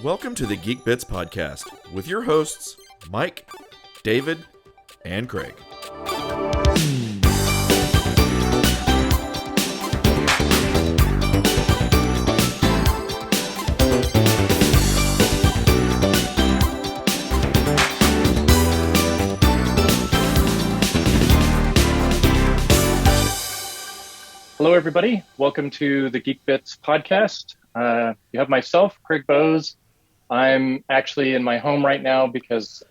Welcome to the GeekBits podcast with your hosts, Mike, David, and Craig. Hello, everybody. Welcome to the GeekBits podcast. You have myself, Craig Bowes. I'm actually in my home right now because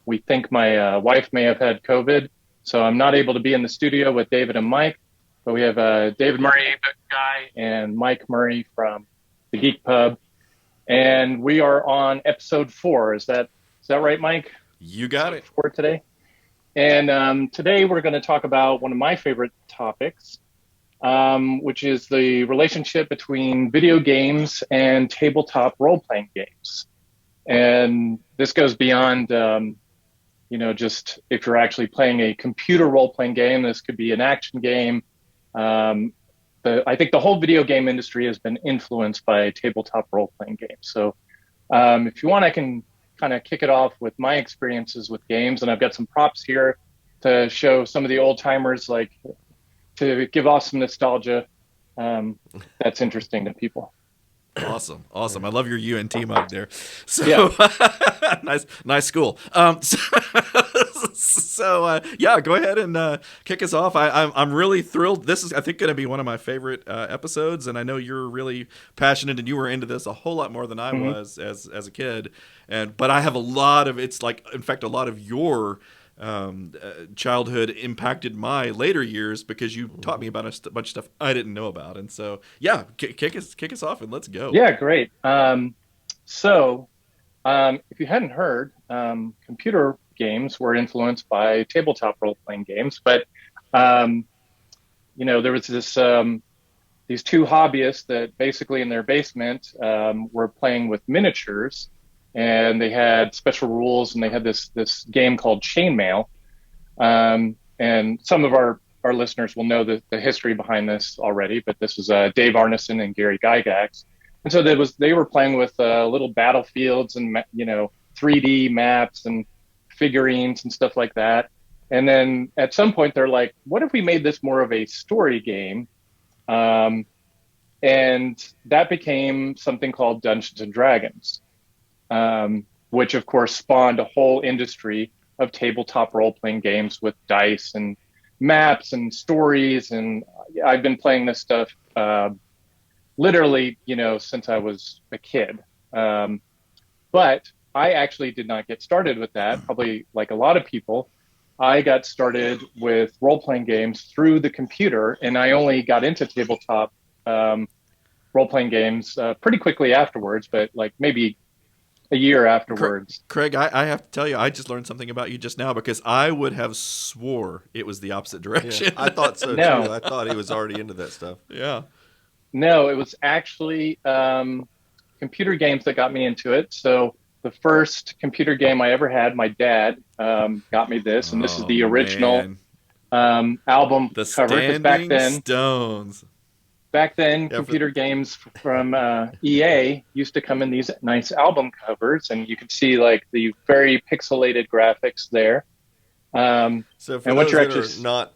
we think my wife may have had COVID, so I'm not able to be in the studio with David and Mike. But we have David Murray, the guy, and Mike Murray from the Geek Pub, and we are on episode 4. Is that right, Mike? You got it. 4 today. And today we're going to talk about one of my favorite topics, which is the relationship between video games and tabletop role-playing games. And this goes beyond, just if you're actually playing a computer role-playing game. This could be an action game. I think the whole video game industry has been influenced by tabletop role-playing games. So if you want, I can kind of kick it off with my experiences with games. And I've got some props here to show some of the old-timers, like to give off some nostalgia. That's interesting to people. Awesome. I love your UNT mug there. So Yeah. nice school. Yeah, go ahead and kick us off. I'm really thrilled. This is, I think, going to be one of my favorite episodes, and I know you're really passionate, and you were into this a whole lot more than I was as a kid. But I have a lot of, it's like, in fact, a lot of your childhood impacted my later years because you taught me about a bunch of stuff I didn't know about. And so, yeah, kick us off and let's go. Yeah, great. So if you hadn't heard, computer games were influenced by tabletop role-playing games. But, there was this these two hobbyists that basically in their basement were playing with miniatures. And they had special rules, and they had this game called Chainmail. And some of our listeners will know the history behind this already, but this was Dave Arneson and Gary Gygax. And so they were playing with little battlefields and 3D maps and figurines and stuff like that. And then at some point they're like, what if we made this more of a story game? And that became something called Dungeons and Dragons. Which of course spawned a whole industry of tabletop role-playing games with dice and maps and stories. And I've been playing this stuff literally, since I was a kid. But I actually did not get started with that. Probably like a lot of people, I got started with role-playing games through the computer, and I only got into tabletop role-playing games pretty quickly afterwards, but like maybe a year afterwards. Craig, I have to tell you, I just learned something about you just now, because I would have swore it was the opposite direction. Yeah, I thought so No. too. I thought he was already into that stuff. Yeah. No, it was actually computer games that got me into it. So the first computer game I ever had, my dad got me this, and this is the original album The cover. 'Cause Standing Stones. Back then, computer games from EA used to come in these nice album covers, and you could see like the very pixelated graphics there. So for And what those you're that actually- are not,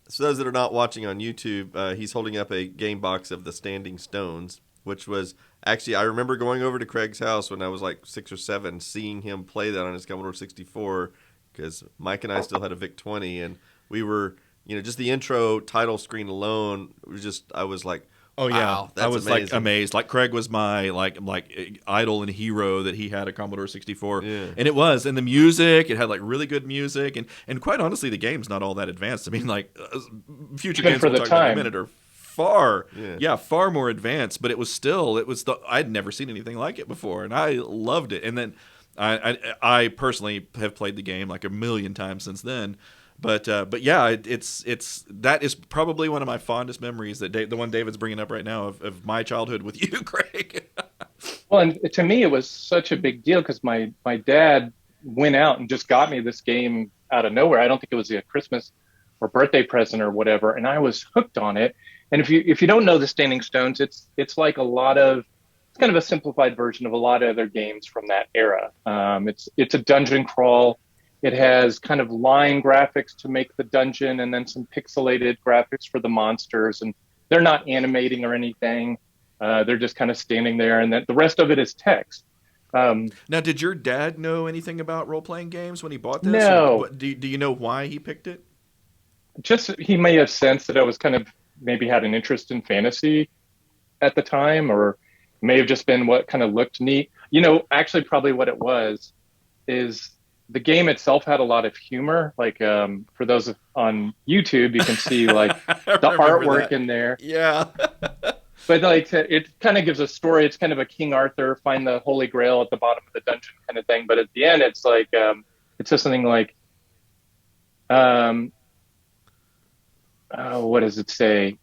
so those that are not watching on YouTube, he's holding up a game box of the Standing Stones, which was actually, I remember going over to Craig's house when I was like 6 or 7, seeing him play that on his Commodore 64, because Mike and I still had a VIC-20, and we were, just the intro title screen alone was just, I was like, Oh yeah, wow, that's I was amazing. like amazed. Like Craig was my like idol and hero that he had a Commodore 64, Yeah. and it was. And the music, it had like really good music, and quite honestly, the game's not all that advanced. I mean, like future Even games for we'll the talk about in a time. minute are far Yeah. far more advanced. But it was I'd never seen anything like it before, and I loved it. And then I personally have played the game like a million times since then. But yeah, it's that is probably one of my fondest memories, that the one David's bringing up right now of my childhood with you, Craig. Well, and to me, it was such a big deal because my dad went out and just got me this game out of nowhere. I don't think it was a Christmas or birthday present or whatever, and I was hooked on it. And if you don't know the Standing Stones, it's like a lot of kind of a simplified version of a lot of other games from that era. It's a dungeon crawl. It has kind of line graphics to make the dungeon, and then some pixelated graphics for the monsters. And they're not animating or anything. They're just kind of standing there, and then the rest of it is text. Now, did your dad know anything about role playing games when he bought this, or No, do you know why he picked it? just he may have sensed that I was kind of maybe had an interest in fantasy at the time, or may have just been what kind of looked neat. Actually, probably what it was is the game itself had a lot of humor. Like for those on YouTube, you can see like the artwork that. in there. Yeah. But like it kind of gives a story. It's kind of a King Arthur find the Holy Grail at the bottom of the dungeon kind of thing. But at the end, it's like it says something like, what does it say?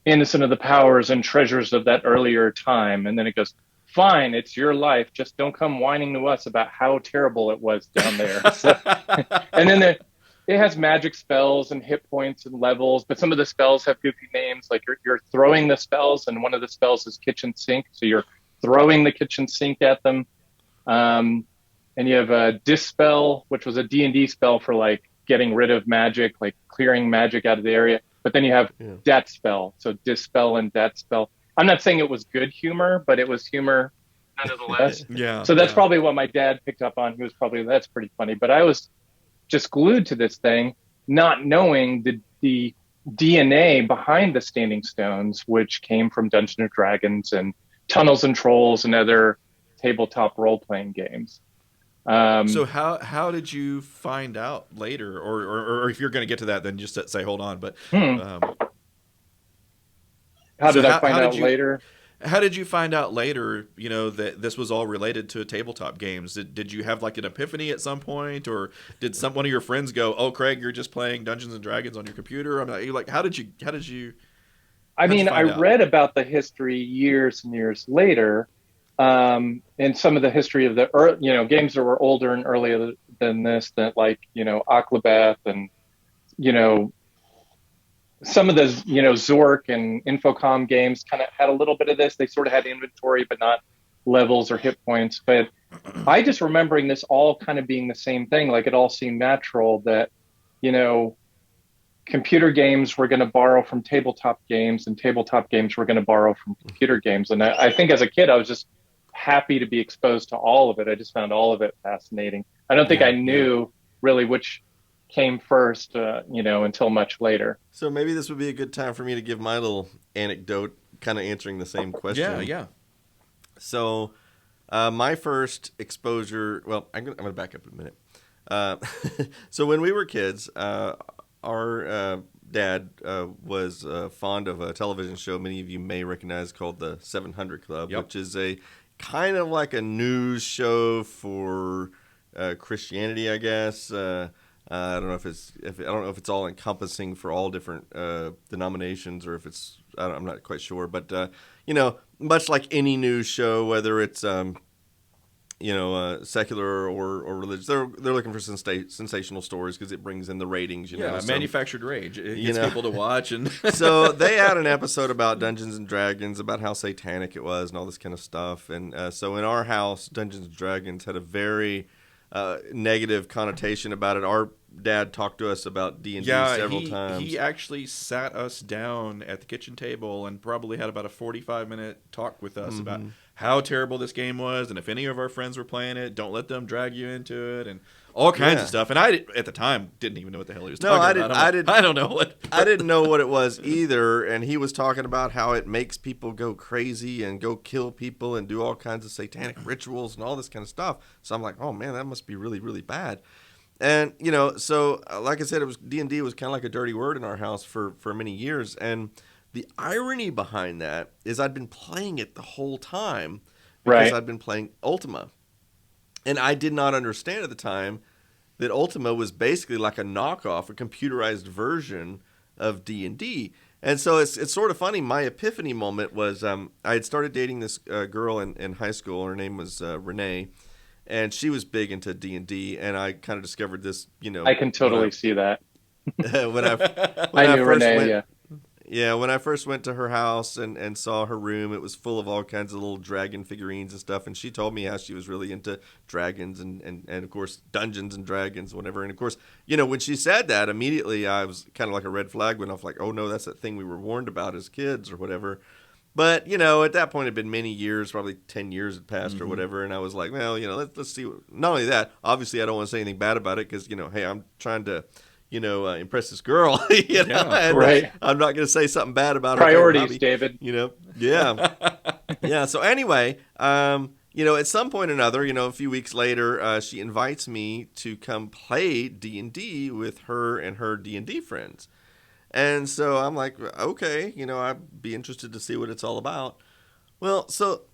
Innocent of the powers and treasures of that earlier time. And then it goes, fine, it's your life. Just don't come whining to us about how terrible it was down there. So, and then it has magic spells and hit points and levels, but some of the spells have goofy names. Like you're throwing the spells, and one of the spells is kitchen sink. So you're throwing the kitchen sink at them. And you have a dispel, which was a D&D spell for like getting rid of magic, like clearing magic out of the area. But then you have death spell. So dispel and death spell. I'm not saying it was good humor, but it was humor nonetheless. Yeah. So that's probably what my dad picked up on. He was probably, that's pretty funny. But I was just glued to this thing, not knowing the DNA behind the Standing Stones, which came from Dungeons and Dragons and Tunnels and Trolls and other tabletop role-playing games. So how did you find out later, or if you're going to get to that, then just say hold on. But how did I find out later? How did you find out later, that this was all related to tabletop games? Did you have like an epiphany at some point, or did one of your friends go, "Oh, Craig, you're just playing Dungeons and Dragons on your computer"? I'm like, how did you? I mean, I read about the history years and years later, and some of the history of the games that were older and earlier than this, that like Akalbeth and some of the Zork and Infocom games kind of had a little bit of this. They sort of had inventory, but not levels or hit points. But I just remembering this all kind of being the same thing. Like it all seemed natural that computer games were going to borrow from tabletop games, and tabletop games were going to borrow from computer games. And I think as a kid, I was just happy to be exposed to all of it. I just found all of it fascinating. I don't think I knew really which came first, until much later. So maybe this would be a good time for me to give my little anecdote, kind of answering the same question. Yeah. So my first exposure, well, I'm going to back up a minute. So when we were kids, our dad was fond of a television show many of you may recognize called the 700 Club, which is a kind of like a news show for Christianity, I guess. I don't know if it's all encompassing for all different denominations, or if it's I'm not quite sure. But much like any news show, whether it's secular or religious, they're looking for sensational stories because it brings in the ratings. Manufactured rage. It gets people to watch, and so they had an episode about Dungeons and Dragons, about how satanic it was, and all this kind of stuff. And so in our house, Dungeons and Dragons had a very negative connotation about it. Our dad talked to us about D&D several times. He actually sat us down at the kitchen table and probably had about a 45-minute talk with us about how terrible this game was, and if any of our friends were playing it, don't let them drag you into it, and all kinds of stuff. And I, at the time, didn't even know what the hell he was talking about. I don't know what. I didn't know what it was either, and he was talking about how it makes people go crazy and go kill people and do all kinds of satanic rituals and all this kind of stuff. So I'm like, oh man, that must be really, really bad. And so like I said, it was D&D was kind of like a dirty word in our house for many years. And the irony behind that is I'd been playing it the whole time because I'd been playing Ultima. And I did not understand at the time that Ultima was basically like a knockoff, a computerized version of D&D. And so it's sort of funny. My epiphany moment was I had started dating this girl in high school. Her name was Renee. And she was big into D&D, and I kind of discovered this, I can totally see that. when I knew first Renee, went, Yeah, when I first went to her house and saw her room, it was full of all kinds of little dragon figurines and stuff. And she told me how she was really into dragons and of course, Dungeons and Dragons, whatever. And of course, when she said that, immediately I was kind of like a red flag went off, like, oh no, that's that thing we were warned about as kids or whatever. But, at that point, it had been many years, probably 10 years had passed or whatever. And I was like, well, let's see. Not only that, obviously, I don't want to say anything bad about it because, hey, I'm trying to, impress this girl. And, right. I'm not going to say something bad about her. Priorities, David. Yeah. Yeah. So anyway, at some point or another, a few weeks later, she invites me to come play D&D with her and her D&D friends. And so I'm like, okay, I'd be interested to see what it's all about. Well, so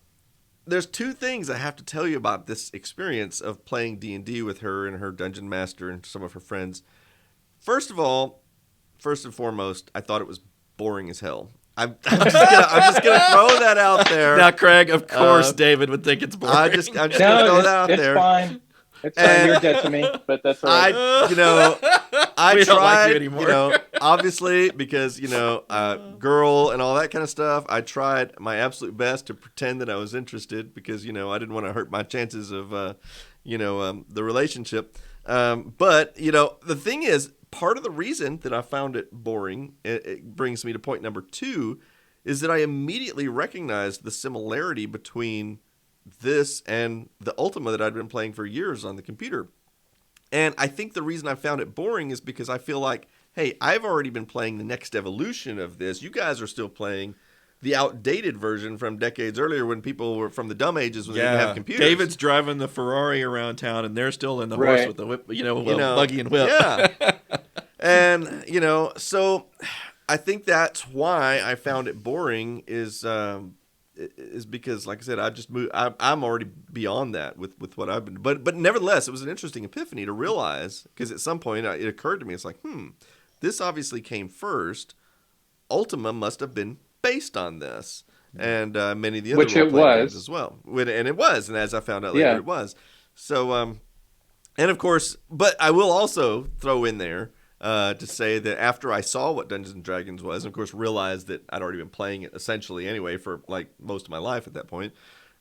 there's two things I have to tell you about this experience of playing D&D with her and her dungeon master and some of her friends. First of all, first and foremost, I thought it was boring as hell. I'm just gonna throw that out there. Now, Craig, of course, David would think it's boring. I'm just gonna throw that out there. It's fine. It's fine. You're dead to me, but that's all right. I We tried, don't like you anymore. Obviously, because, girl and all that kind of stuff, I tried my absolute best to pretend that I was interested because, I didn't want to hurt my chances of, the relationship. But, the thing is, part of the reason that I found it boring, it brings me to point number 2, is that I immediately recognized the similarity between this and the Ultima that I'd been playing for years on the computer. And I think the reason I found it boring is because I feel like, hey, I've already been playing the next evolution of this. You guys are still playing the outdated version from decades earlier when people were from the dumb ages when they didn't have computers. David's driving the Ferrari around town, and they're still in the horse with the whip, buggy and whip. Yeah. And, so I think that's why I found it boring is because, like I said, I just moved. I'm already beyond that with what I've been. But nevertheless, it was an interesting epiphany to realize because at some point it occurred to me. It's like, this obviously came first. Ultima must have been based on this, and many of the other role-playing games as well. And it was, and as I found out later, it was. So, and of course, but I will also throw in there. To say that after I saw what Dungeons and Dragons was, and of course realized that I'd already been playing it essentially anyway for like most of my life at that point,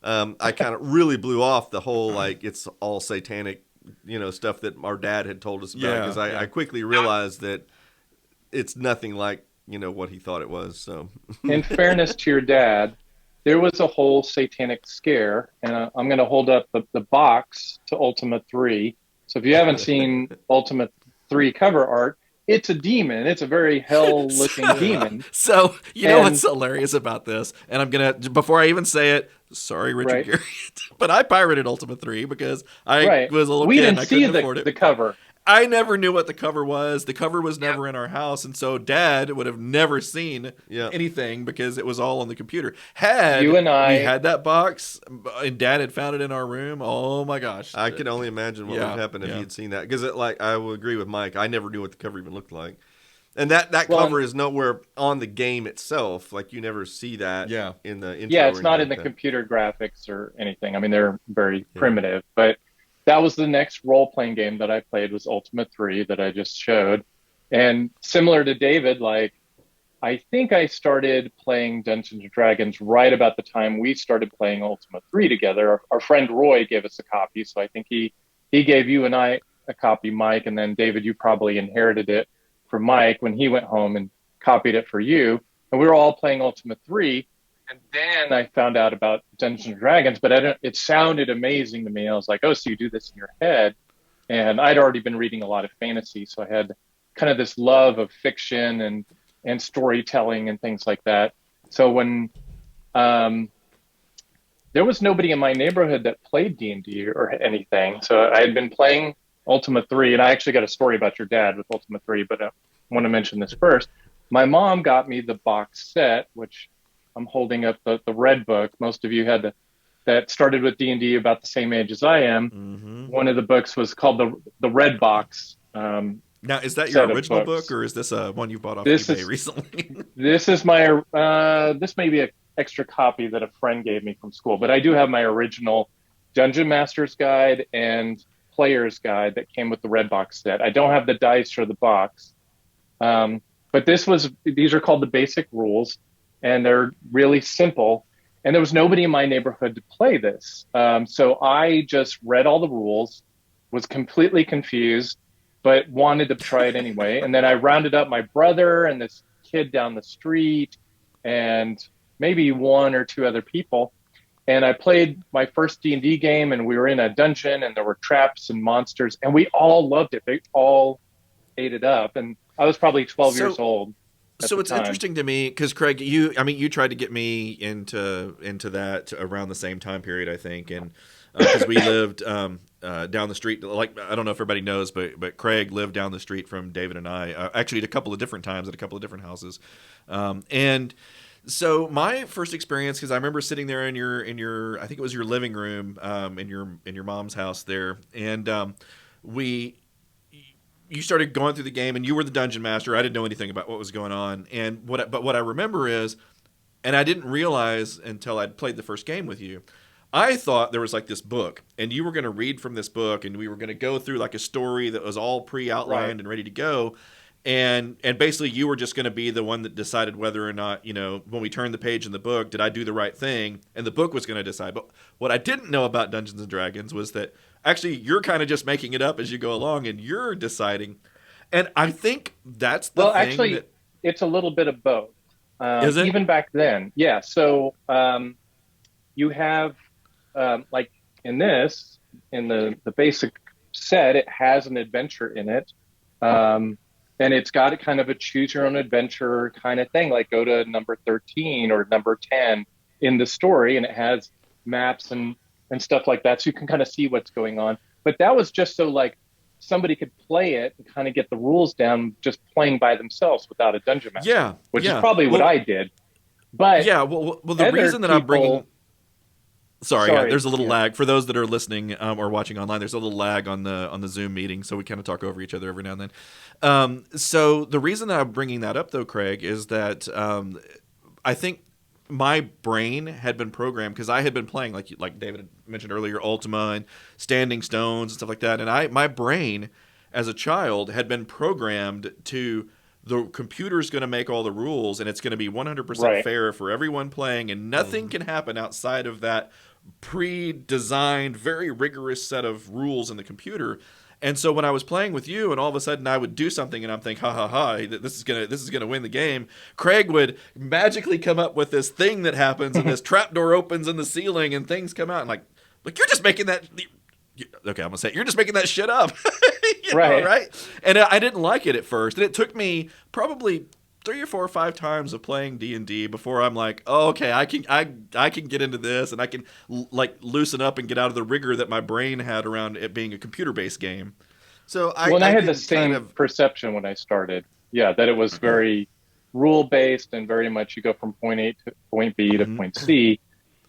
I kind of really blew off the whole like it's all satanic, stuff that our dad had told us about because I quickly realized that it's nothing like what he thought it was. So, in fairness to your dad, there was a whole satanic scare, and I'm going to hold up the box to Ultima 3. So if you haven't seen Ultima 3 cover art, it's a demon. It's a very hell-looking demon. So, know what's hilarious about this? And I'm going to, before I even say it, sorry, Richard Garriott, but I pirated Ultima 3 because I was a little kid and I couldn't afford it. The cover. I never knew what the cover was. The cover was never in our house, and so Dad would have never seen anything because it was all on the computer. We had that box, and Dad had found it in our room, oh my gosh. I can only imagine what would happen if he had seen that. Because I will agree with Mike. I never knew what the cover even looked like. And that cover is nowhere on the game itself. Like, you never see that in the intro. Yeah, it's not in the computer graphics or anything. I mean, they're very primitive, but that was the next role-playing game that I played was Ultima 3 that I just showed. And similar to David, like, I think I started playing Dungeons & Dragons right about the time we started playing Ultima 3 together. Our friend Roy gave us a copy, so I think he gave you and I a copy, Mike, and then David, you probably inherited it from Mike when he went home and copied it for you. And we were all playing Ultima 3. And then I found out about Dungeons and Dragons, but it sounded amazing to me. I was like, oh, so you do this in your head. And I'd already been reading a lot of fantasy, so I had kind of this love of fiction and storytelling and things like that. So when there was nobody in my neighborhood that played D&D or anything, so I had been playing Ultima 3, and I actually got a story about your dad with Ultima 3, but I want to mention this first. My mom got me the box set, which I'm holding up the red book. Most of you had that started with D&D about the same age as I am. Mm-hmm. One of the books was called the Red Box. Now, is that your original book, or is this one you bought off eBay recently? This is my this may be an extra copy that a friend gave me from school, but I do have my original Dungeon Master's Guide and Player's Guide that came with the Red Box set. I don't have the dice or the box. But But these are called the basic rules, and they're really simple. And there was nobody in my neighborhood to play this. So I just read all the rules, was completely confused, but wanted to try it anyway. And then I rounded up my brother and this kid down the street and maybe one or two other people. And I played my first D&D game, and we were in a dungeon, and there were traps and monsters, and we all loved it. They all ate it up. And I was probably 12 years old. So it's interesting to me because Craig, you tried to get me into that around the same time period, I think, and because we lived down the street. Like, I don't know if everybody knows, but Craig lived down the street from David and I. Actually, at a couple of different times at a couple of different houses, and so my first experience, because I remember sitting there in your I think it was your living room in your mom's house there, and you started going through the game, and you were the dungeon master. I didn't know anything about what was going on, but what I remember is, and I didn't realize until I'd played the first game with you, I thought there was like this book, and you were going to read from this book, and we were going to go through like a story that was all pre-outlined and ready to go, and basically you were just going to be the one that decided whether or not, when we turned the page in the book, did I do the right thing, and the book was going to decide. But what I didn't know about Dungeons and Dragons was that actually you're kind of just making it up as you go along, and you're deciding. And I think that's the thing. Well, actually, it's a little bit of both. Is it? Even back then, yeah. So you have, like in the basic set, it has an adventure in it. And it's got a kind of a choose your own adventure kind of thing, like go to number 13 or number 10 in the story, and it has maps and stuff like that, so you can kind of see what's going on. But that was just so like somebody could play it and kind of get the rules down just playing by themselves without a dungeon master. Which is probably what I did. But the reason that I'm bringing Sorry, there's a little lag for those that are listening or watching online. There's a little lag on the Zoom meeting, so we kind of talk over each other every now and then. So the reason that I'm bringing that up, though, Craig, is that I think my brain had been programmed because I had been playing, like David had mentioned earlier, Ultima and Standing Stones and stuff like that, and my brain as a child had been programmed to the computer's going to make all the rules, and it's going to be 100% fair for everyone playing, and nothing can happen outside of that pre-designed, very rigorous set of rules in the computer. And so when I was playing with you, and all of a sudden I would do something, and I'm thinking, this is gonna win the game. Craig would magically come up with this thing that happens, and this trapdoor opens in the ceiling, and things come out, and like you're just making that. Okay, I'm gonna say it. You're just making that shit up, right? And I didn't like it at first, and it took me probably 3 or 4 or 5 times of playing D&D before I'm like, oh, okay, I can get into this, and I can like loosen up and get out of the rigor that my brain had around it being a computer-based game. So I had the same perception when I started. Yeah, that it was very rule-based and very much you go from point A to point B to point C,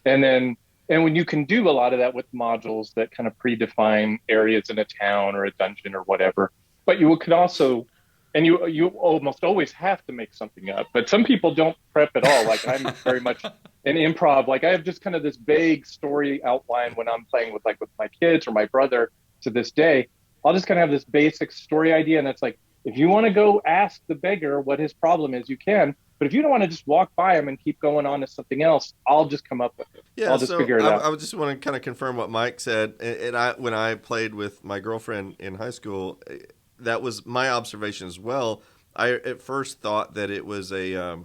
and when you can do a lot of that with modules that kind of predefine areas in a town or a dungeon or whatever, but you could also, and you almost always have to make something up. But some people don't prep at all. Like I'm very much an improv. Like I have just kind of this vague story outline when I'm playing with my kids or my brother to this day. I'll just kind of have this basic story idea, and it's like, if you want to go ask the beggar what his problem is, you can. But if you don't want to just walk by him and keep going on to something else, I'll just come up with it. Yeah, I'll just figure it out. I would just want to kind of confirm what Mike said. And when I played with my girlfriend in high school, that was my observation as well. I at first thought that it was a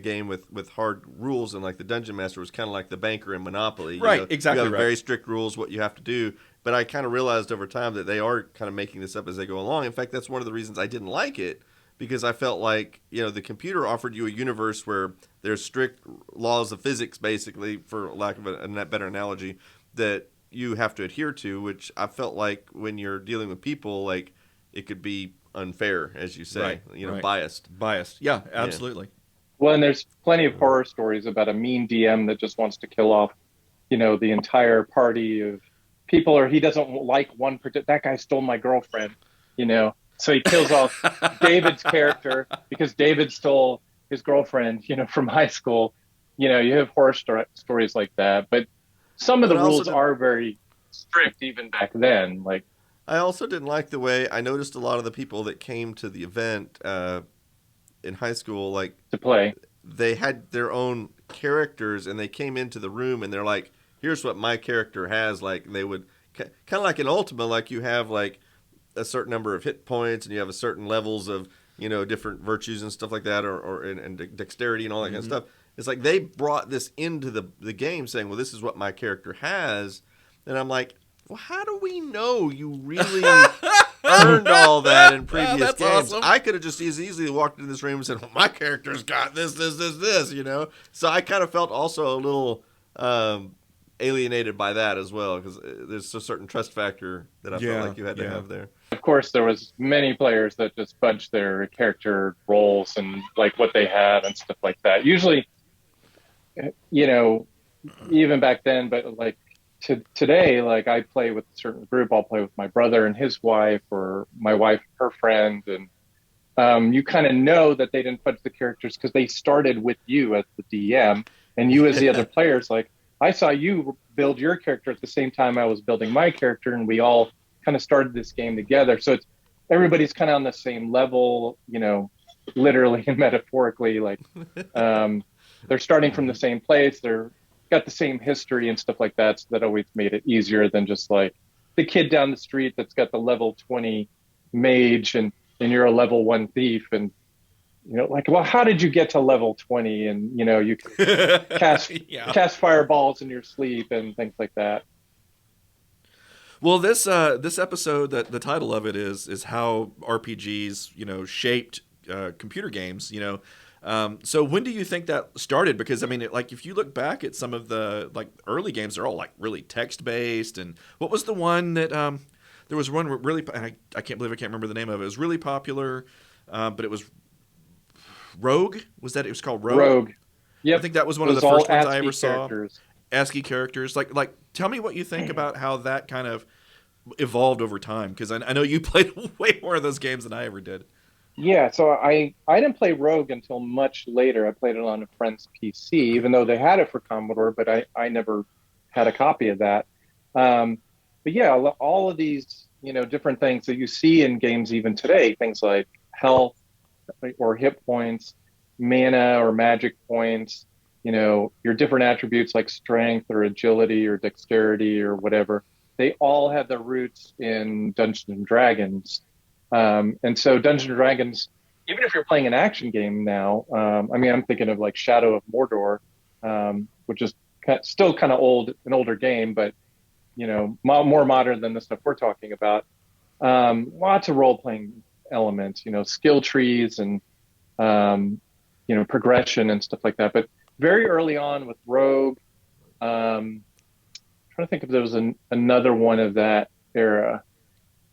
game with hard rules, and like the Dungeon Master was kind of like the banker in Monopoly. Exactly. You have very strict rules what you have to do. But I kind of realized over time that they are kind of making this up as they go along. In fact, that's one of the reasons I didn't like it, because I felt like, the computer offered you a universe where there's strict laws of physics, basically, for lack of a better analogy, that you have to adhere to, which I felt like when you're dealing with people, like it could be unfair, as you say, biased. Yeah, absolutely. Yeah. Well, and there's plenty of horror stories about a mean DM that just wants to kill off, the entire party of people, or he doesn't like one particular, that guy stole my girlfriend, So he kills off David's character because David stole his girlfriend, from high school. You have horror stories like that. But some of the rules are very strict even back then. Like, I also didn't like the way I noticed a lot of the people that came to the event in high school, like to play. they had their own characters, and they came into the room, and they're like, "Here's what my character has." Like they would kind of like in Ultima, like you have like a certain number of hit points, and you have a certain levels of different virtues and stuff like that, and dexterity and all that kind of stuff. It's like they brought this into the game, saying, "Well, this is what my character has," and I'm like, "Well, how do we know you really earned all that in previous That's games?" awesome. I could have just as easily walked into this room and said, "Well, my character's got this, So I kind of felt also a little alienated by that as well, because there's a certain trust factor that I felt like you had to have there. Of course, there was many players that just fudged their character roles and like what they had and stuff like that. Usually, even back then, but like today, like I play with a certain group. I'll play with my brother and his wife, or my wife and her friend, and you kind of know that they didn't fudge the characters because they started with you as the DM, and you as the other players. Like I saw you build your character at the same time I was building my character, and we all kind of started this game together. So everybody's kind of on the same level, literally and metaphorically. Like they're starting from the same place. They're got the same history and stuff like that. So that always made it easier than just like the kid down the street that's got the level 20 mage and you're a level 1 thief. And, like, well, how did you get to level 20? And, you can cast fireballs in your sleep and things like that. Well, this episode, that the title of it is how RPGs shaped computer games. So when do you think that started? Because I mean, if you look back at some of the early games, they're all like really text based. And what was the one that there was one really, I can't believe I can't remember the name of it. It was really popular, but it was Rogue. It was called Rogue. Rogue. Yep. I think that was one of the first ones I ever saw. ASCII characters. Like, tell me what you think about how that kind of evolved over time, because I know you played way more of those games than I ever did. Yeah, so I didn't play Rogue until much later. I played it on a friend's PC, even though they had it for Commodore, but I never had a copy of that. But yeah, all of these different things that you see in games even today, things like health or hit points, mana or magic points, your different attributes like strength or agility or dexterity or whatever, they all have their roots in Dungeons and Dragons. And so Dungeons and Dragons, even if you're playing an action game now, I'm thinking of like Shadow of Mordor, which is still kind of an older game, but more modern than the stuff we're talking about. Lots of role-playing elements, skill trees and progression and stuff like that. But very early on with Rogue, trying to think if there was another one of that era.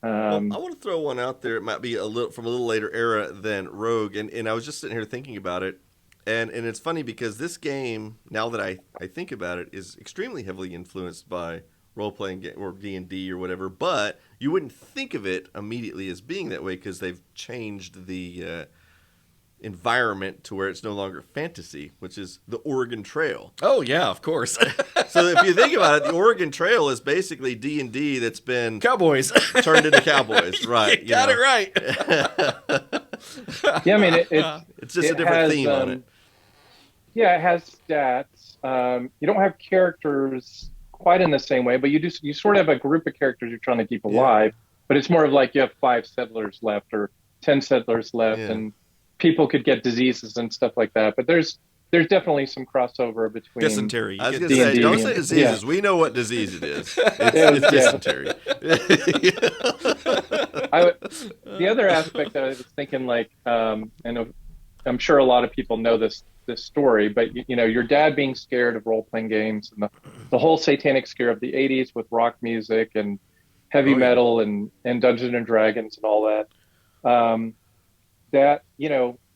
Well, I want to throw one out there. It might be from a little later era than Rogue, and I was just sitting here thinking about it, and it's funny because this game, now that I think about it, is extremely heavily influenced by role-playing game or D&D or whatever, but you wouldn't think of it immediately as being that way because they've changed the environment to where it's no longer fantasy, which is the Oregon Trail. Oh yeah, of course. So if you think about it, the Oregon Trail is basically D&D that's been Cowboys turned into cowboys, right? You got it right. Yeah, I mean it's just a different theme on it. Yeah, it has stats. You don't have characters quite in the same way, but you sort of have a group of characters you're trying to keep alive. But it's more of like you have 5 settlers left or 10 settlers left, and people could get diseases and stuff like that. But there's definitely some crossover between dysentery. I was going to say, don't say diseases. Yeah. We know what disease it is. It's dysentery. The other aspect that I was thinking, like, and I'm sure a lot of people know this story, but your dad being scared of role-playing games and the whole satanic scare of the 80s with rock music and heavy metal and Dungeons and Dragons and all that. That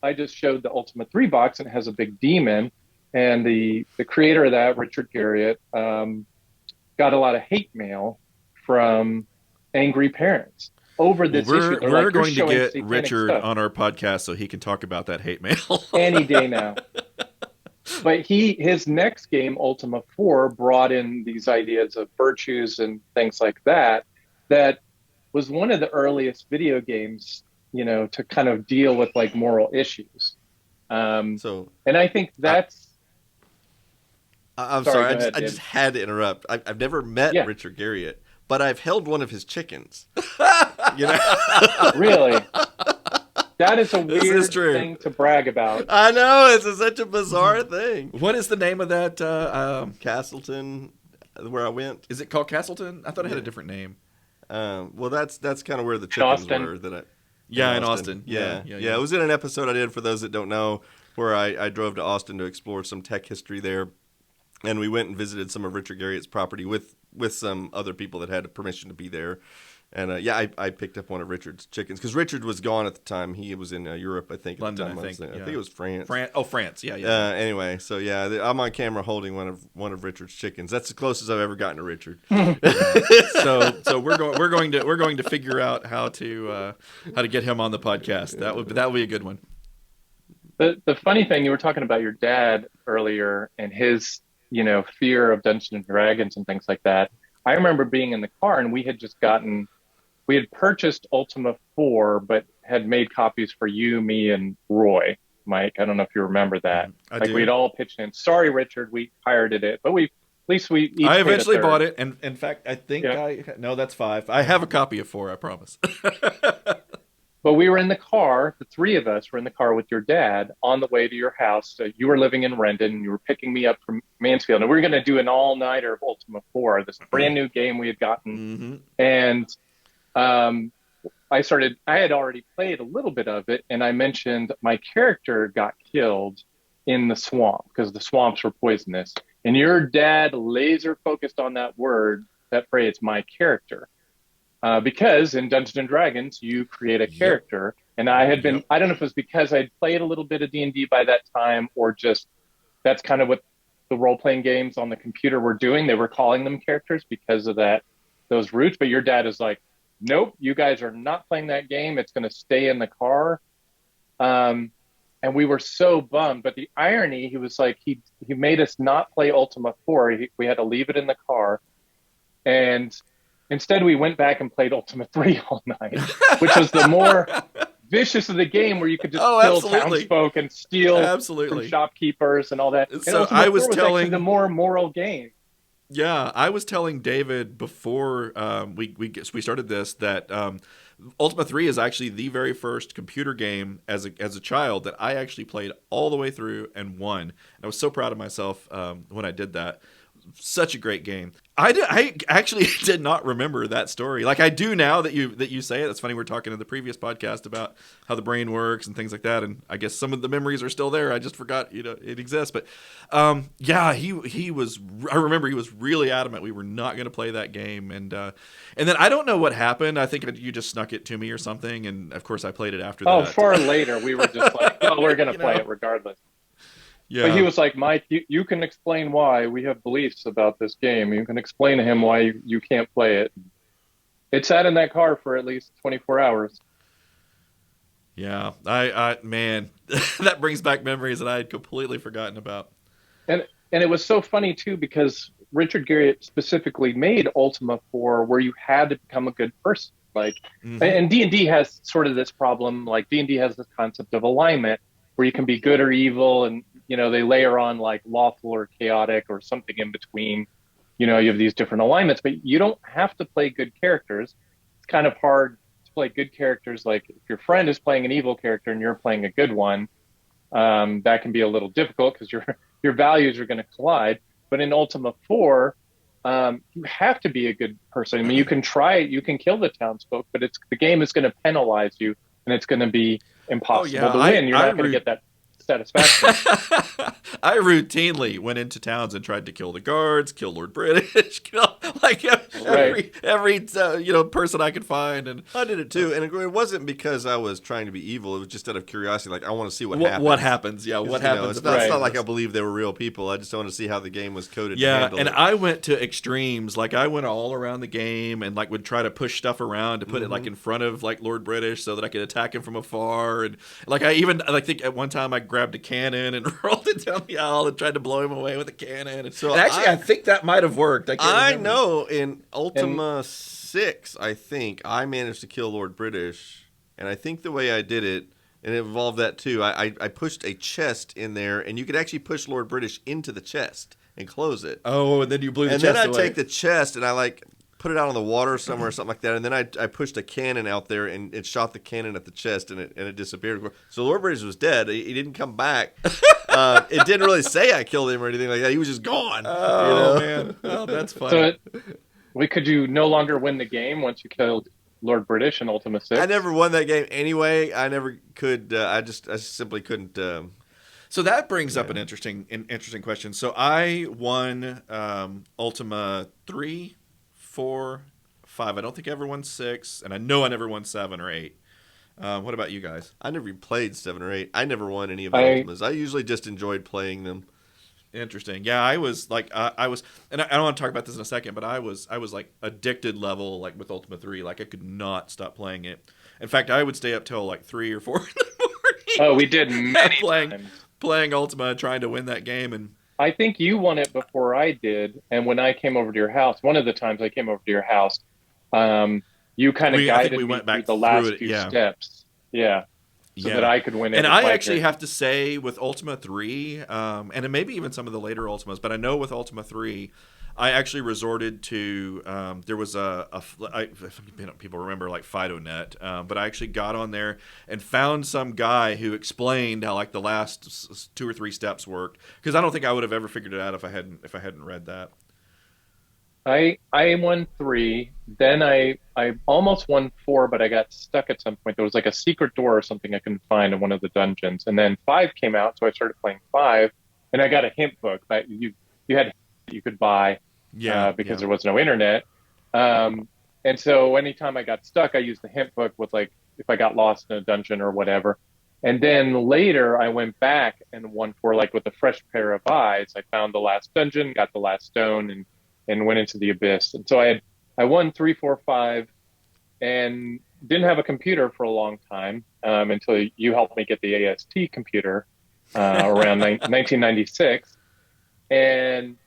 I just showed the Ultima 3 box, and it has a big demon, and the creator of that, Richard Garriott, got a lot of hate mail from angry parents over this issue. We're going to get Richard on our podcast so he can talk about that hate mail any day now. But his next game, Ultima 4, brought in these ideas of virtues and things like that. That was one of the earliest video games, to kind of deal with like moral issues. And I think that's. I'm Sorry, sorry. go ahead, I Dave. just had to interrupt. I've never met Yeah. Richard Garriott, but I've held one of his chickens. You know, Really? That is a This is weird true. thing to brag about. I know such a bizarre thing. What is the name of that? Castleton, where I went. Is it called Castleton? I thought it had a different name. Well, that's kind of where the chickens Austin. were. Yeah, in Austin. Yeah. It was in an episode I did, for those that don't know, where I drove to Austin to explore some tech history there, and we went and visited some of Richard Garriott's property with some other people that had permission to be there. And I picked up one of Richard's chickens because Richard was gone at the time. He was in Europe, I think. At London, the time. I think. I think it was France. France. Yeah. Anyway, so yeah, I'm on camera holding one of Richard's chickens. That's the closest I've ever gotten to Richard. So we're going to figure out how to get him on the podcast. That would be a good one. The funny thing, you were talking about your dad earlier and his, fear of Dungeons and Dragons and things like that. I remember being in the car and we had purchased Ultima 4, but had made copies for you, me, and Roy. Mike, I don't know if you remember that. I do. We'd all pitched in. Sorry, Richard, we pirated it, but at least we each I paid a eventually third. bought it, and in fact, I think no, that's 5. I have a copy of 4. I promise. But we were in the car, the three of us were in the car with your dad on the way to your house. So you were living in Rendon, and you were picking me up from Mansfield. And we were going to do an all-nighter of Ultima 4, this brand new game we had gotten. Mm-hmm. And I had already played a little bit of it, and I mentioned my character got killed in the swamp because the swamps were poisonous. And your dad laser focused on that phrase, my character. Because in Dungeons and Dragons, you create a character. And I had been, I don't know if it was because I'd played a little bit of D&D by that time, or just that's kind of what the role-playing games on the computer were doing. They were calling them characters because of those roots. But your dad is like, nope, you guys are not playing that game. It's going to stay in the car. And we were so bummed. But the irony, he was like, he made us not play Ultima 4. We had to leave it in the car. And instead, we went back and played Ultima 3 all night, which was the more vicious of the game, where you could just kill townsfolk and steal from shopkeepers and all that. And So Ultima I was 4 telling actually the more moral game. Yeah, I was telling David before we started this that Ultima 3 is actually the very first computer game as a child that I actually played all the way through and won. And I was so proud of myself when I did that. Such a great game. I actually did not remember that story. Like I do now that you say it. It's funny, we're talking in the previous podcast about how the brain works and things like that, and I guess some of the memories are still there. I just forgot it exists. But he was. I remember he was really adamant we were not going to play that game, and then I don't know what happened. I think you just snuck it to me or something, and of course I played it after that. Oh, far later we were just like, oh, we're going to play it regardless. Yeah. But he was like, Mike, you can explain why we have beliefs about this game. You can explain to him why you can't play it. It sat in that car for at least 24 hours. Yeah, I man, that brings back memories that I had completely forgotten about. And it was so funny too, because Richard Garriott specifically made Ultima 4 where you had to become a good person. Like, and D&D has sort of this problem. Like D&D has this concept of alignment where you can be good or evil, and they layer on like lawful or chaotic or something in between. You have these different alignments, but you don't have to play good characters. It's kind of hard to play good characters. Like if your friend is playing an evil character and you're playing a good one, that can be a little difficult because your values are going to collide. But in Ultima 4, you have to be a good person. I mean, you can try it, you can kill the townsfolk, but the game is going to penalize you, and it's going to be impossible to win. You're not going to get that satisfaction. I routinely went into towns and tried to kill the guards, kill Lord British, kill like every person I could find, and I did it too. And it wasn't because I was trying to be evil. It was just out of curiosity. Like I want to see what happens. What happens? Yeah, what happens? It's not like I believe they were real people. I just want to see how the game was coded. Yeah, to and it. I went to extremes. Like I went all around the game and like would try to push stuff around to put it like in front of like Lord British so that I could attack him from afar. And like I think at one time I grabbed a cannon and rolled it down the aisle and tried to blow him away with a cannon. And I think that might have worked. I know in Ultima 6, I think I managed to kill Lord British, and I think the way I did it and it involved that too. I pushed a chest in there, and you could actually push Lord British into the chest and close it. Oh, and then you blew the And chest then I away. take the chest and I like put it out on the water somewhere or something like that. And then I pushed a cannon out there and it shot the cannon at the chest and it disappeared. So Lord British was dead. He didn't come back. It didn't really say I killed him or anything like that. He was just gone. Oh, man. Oh, that's funny. So could you no longer win the game once you killed Lord British in Ultima 6? I never won that game anyway. I never could. I simply couldn't. So that brings up an interesting question. So I won Ultima 3, 4, 5. I don't think I ever won 6, and I know I never won 7 or 8. What about you guys? I never played 7 or 8. I never won any of the Ultimas. I usually just enjoyed playing them. Interesting. Yeah, I was like, I was, and I don't want to talk about this in a second, but I was like addicted level, like with Ultima 3. Like I could not stop playing it. In fact, I would stay up till like 3 or 4 in the morning. Oh, we did many times. Playing Ultima, trying to win that game. And I think you won it before I did. And when I came over to your house, one of the times I came over to your house, you kind of guided me through the last few steps. Yeah. So that I could win it. And I actually have to say with Ultima 3, and maybe even some of the later Ultimas, but I know with Ultima 3, I actually resorted to, there was people remember like FidoNet, but I actually got on there and found some guy who explained how like the last 2 or 3 steps worked, because I don't think I would have ever figured it out if I hadn't read that. I won 3, then I almost won 4, but I got stuck at some point. There was like a secret door or something I couldn't find in one of the dungeons, and then 5 came out, so I started playing 5, and I got a hint book that you could buy because there was no internet, and so anytime I got stuck, I used the hint book with like if I got lost in a dungeon or whatever. And then later I went back and won 4, like with a fresh pair of eyes. I found the last dungeon, got the last stone, and went into the abyss. And so I won 3, 4, 5, and didn't have a computer for a long time until you helped me get the AST computer around 1996. And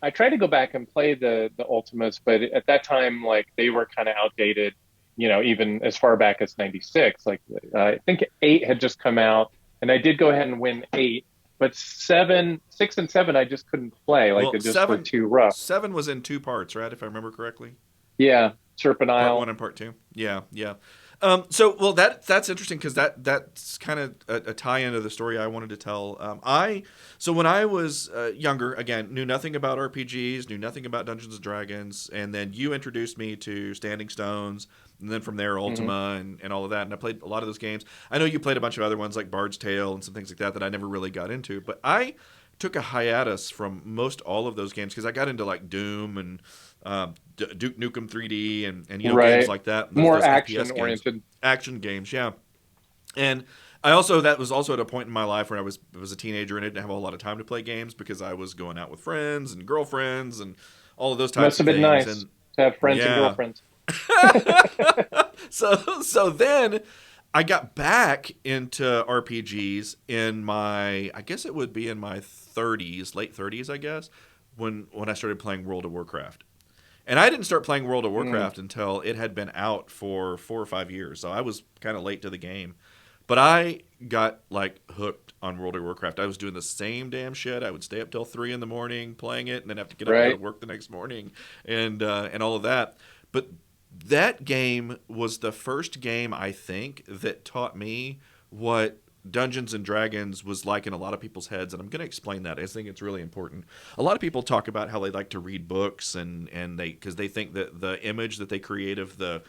I tried to go back and play the Ultimas, but at that time, like they were kind of outdated, even as far back as 96. Like I think 8 had just come out, and I did go ahead and win 8. But 6 and 7, I just couldn't play. Like, it just were too rough. 7 was in 2 parts, right? If I remember correctly. Yeah, Serpent Isle. Part 1 and Part 2. Yeah. So that's interesting because that's kind of a tie-in to the story I wanted to tell. So when I was younger, again, knew nothing about RPGs, knew nothing about Dungeons and Dragons, and then you introduced me to Standing Stones, and then from there Ultima and all of that, and I played a lot of those games. I know you played a bunch of other ones like Bard's Tale and some things like that I never really got into, but I took a hiatus from most all of those games because I got into like Doom and Duke Nukem 3D and games like that. More action-oriented. Action games, yeah. And that was also at a point in my life where I was a teenager and I didn't have a whole lot of time to play games because I was going out with friends and girlfriends and all of those types of things. Must have been nice to have friends and girlfriends. So then I got back into RPGs in my, I guess it would be in my 30s, late 30s, I guess, when I started playing World of Warcraft. And I didn't start playing World of Warcraft until it had been out for 4 or 5 years. So I was kind of late to the game. But I got like hooked on World of Warcraft. I was doing the same damn shit. I would stay up till 3 in the morning playing it and then have to get up and go to work the next morning and all of that. But that game was the first game, I think, that taught me what Dungeons and Dragons was like in a lot of people's heads, and I'm going to explain that. I think it's really important. A lot of people talk about how they like to read books and because they think that the image that they create of the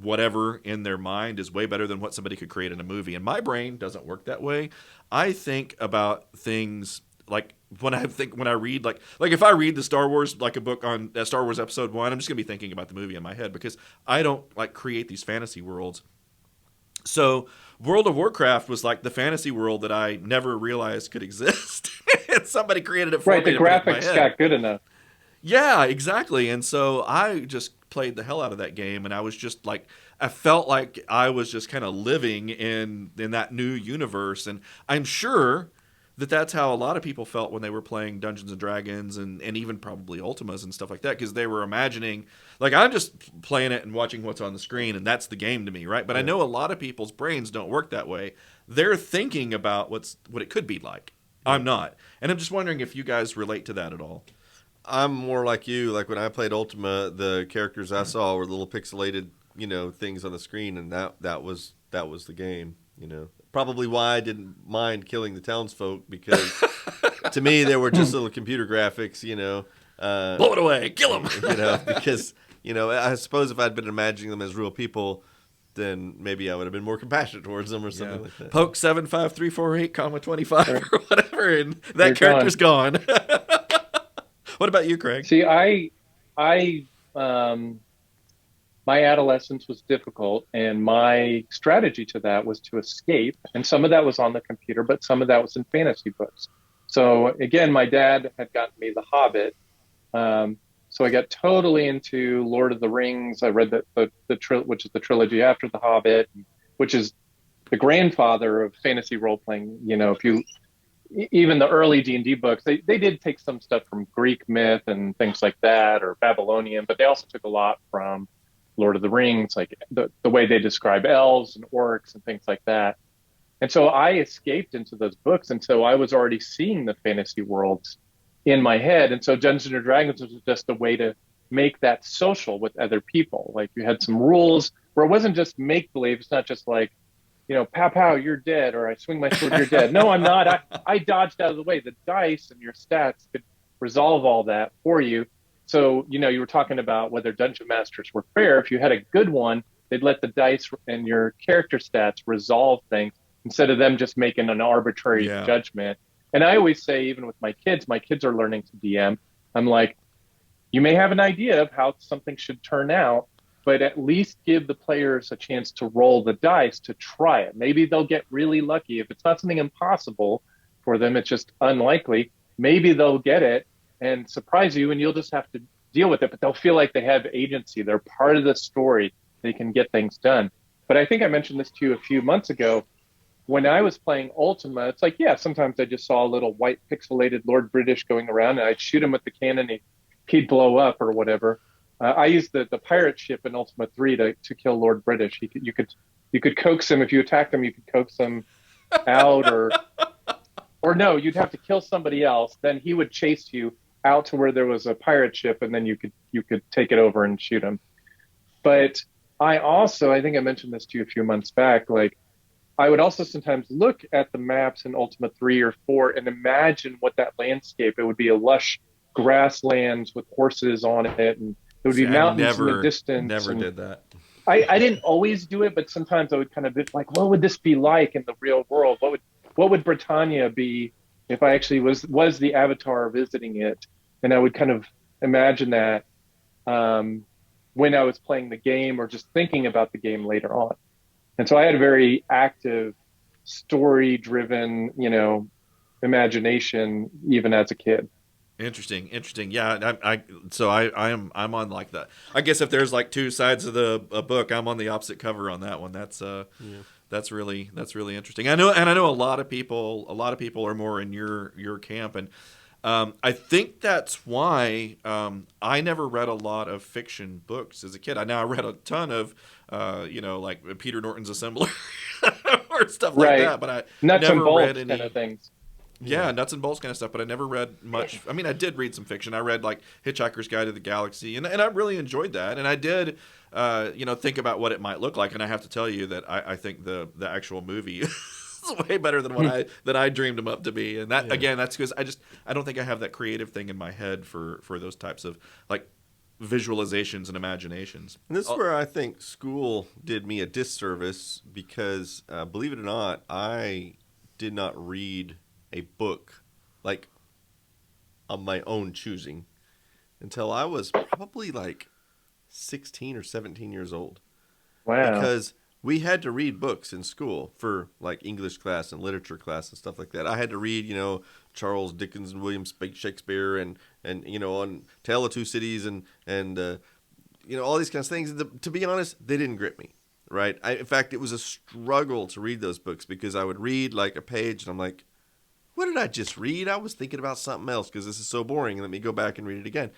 whatever in their mind is way better than what somebody could create in a movie. And my brain doesn't work that way. I think about things like when I read like if I read the Star Wars, like a book on Star Wars Episode 1, I'm just gonna be thinking about the movie in my head because I don't like create these fantasy worlds. So World of Warcraft was like the fantasy world that I never realized could exist. And somebody created it for me. Right, the graphics got good enough. Yeah, exactly. And so I just played the hell out of that game, and I was just like, I felt like I was just kind of living in that new universe. And I'm sure that's how a lot of people felt when they were playing Dungeons and Dragons and even probably Ultimas and stuff like that, because they were imagining, like, I'm just playing it and watching what's on the screen and that's the game to me, right? But I know a lot of people's brains don't work that way. They're thinking about what it could be like. I'm not. And I'm just wondering if you guys relate to that at all. I'm more like you. Like when I played Ultima, the characters I saw were little pixelated, things on the screen, and that was the game. Probably why I didn't mind killing the townsfolk, because to me they were just little computer graphics. Blow it away, kill them. Because I suppose if I'd been imagining them as real people, then maybe I would have been more compassionate towards them or something like that. Poke 75348, 25 or whatever, and that They're character's gone. What about you, Craig? See, my adolescence was difficult, and my strategy to that was to escape. And some of that was on the computer, but some of that was in fantasy books. So again, my dad had gotten me The Hobbit. So I got totally into Lord of the Rings. I read which is the trilogy after The Hobbit, which is the grandfather of fantasy role playing. Even the early D&D books, they did take some stuff from Greek myth and things like that, or Babylonian, but they also took a lot from Lord of the Rings, like the way they describe elves and orcs and things like that. And so I escaped into those books. And so I was already seeing the fantasy worlds in my head. And so Dungeons and Dragons was just a way to make that social with other people. Like you had some rules where it wasn't just make believe. It's not just like, pow, pow, you're dead, or I swing my sword, you're dead. No, I'm not. I dodged out of the way. The dice and your stats could resolve all that for you. So, you were talking about whether dungeon masters were fair. If you had a good one, they'd let the dice and your character stats resolve things instead of them just making an arbitrary judgment. And I always say, even with my kids are learning to DM. I'm like, you may have an idea of how something should turn out, but at least give the players a chance to roll the dice to try it. Maybe they'll get really lucky. If it's not something impossible for them, it's just unlikely. Maybe they'll get it and surprise you, and you'll just have to deal with it. But they'll feel like they have agency. They're part of the story. They can get things done. But I think I mentioned this to you a few months ago. When I was playing Ultima, it's like, sometimes I just saw a little white pixelated Lord British going around, and I'd shoot him with the cannon, he'd blow up or whatever. I used the pirate ship in Ultima 3 to kill Lord British. You could coax him. If you attacked him, you could coax him out, or no, you'd have to kill somebody else. Then he would chase you out to where there was a pirate ship, and then you could take it over and shoot him. But I think I mentioned this to you a few months back, like I would also sometimes look at the maps in Ultima 3 or 4 and imagine what that landscape, it would be a lush grasslands with horses on it, and there would be mountains in the distance. Never did that. I didn't always do it, but sometimes I would kind of be like, what would this be like in the real world? What would Britannia be if I actually was the avatar visiting it? And I would kind of imagine that when I was playing the game or just thinking about the game later on. And so I had a very active, story-driven, imagination even as a kid. Interesting. Yeah, I'm on like that. I guess if there's like two sides of a book, I'm on the opposite cover on that one. That's really interesting. I know a lot of people are more in your camp, and I think that's why I never read a lot of fiction books as a kid. I read a ton of like Peter Norton's Assembler or stuff like that, but I nuts never and bolts read any kind of things. Yeah, nuts and bolts kind of stuff, but I never read much. I mean, I did read some fiction. I read like Hitchhiker's Guide to the Galaxy, and I really enjoyed that. And I did, think about what it might look like. And I have to tell you that I think the actual movie is way better than what I dreamed them up to be. And that again, that's because I don't think I have that creative thing in my head for those types of like visualizations and imaginations. And this is where I think school did me a disservice because, believe it or not, I did not read a book like of my own choosing until I was probably like 16 or 17 years old. Wow. Because we had to read books in school for like English class and literature class and stuff like that. I had to read, Charles Dickens and William Shakespeare and on Tale of Two Cities and all these kinds of things. To be honest, they didn't grip me, right? In fact, it was a struggle to read those books because I would read like a page and I'm like, what did I just read? I was thinking about something else because this is so boring. Let me go back and read it again.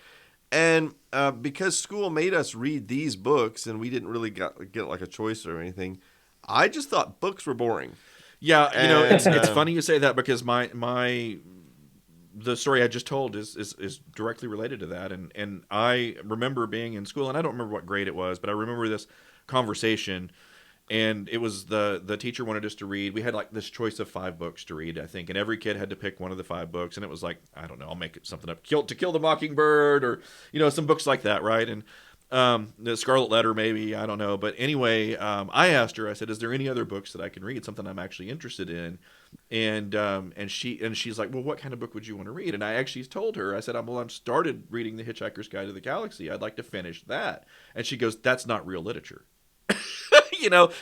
And because school made us read these books and we didn't really get like a choice or anything, I just thought books were boring. Yeah, it's And, funny you say that because the story I just told is directly related to that, and I remember being in school, and I don't remember what grade it was, but I remember this conversation, and it was the teacher wanted us to read. We had like this choice of 5 books to read, I think, and every kid had to pick one of the 5 books, and it was like, I don't know, I'll make it something up, To Kill the Mockingbird, or some books like that, right? And the Scarlet Letter, maybe, I don't know. But anyway, I asked her, I said, is there any other books that I can read, something I'm actually interested in? And she's like, well, what kind of book would you want to read? And I actually told her, I said, I've started reading The Hitchhiker's Guide to the Galaxy. I'd like to finish that. And she goes, that's not real literature.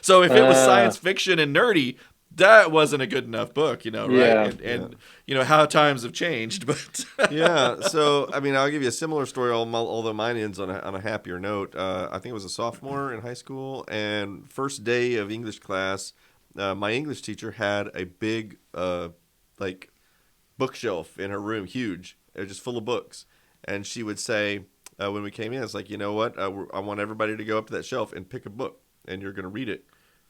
So if it was science fiction and nerdy, that wasn't a good enough book, right? Yeah. And how times have changed, but Yeah. So, I mean, I'll give you a similar story, although mine ends on a happier note. I think it was a sophomore in high school, and first day of English class, my English teacher had a big, bookshelf in her room, huge. It was just full of books. And she would say, when we came in, it's like, you know what? I want everybody to go up to that shelf and pick a book, and you're going to read it.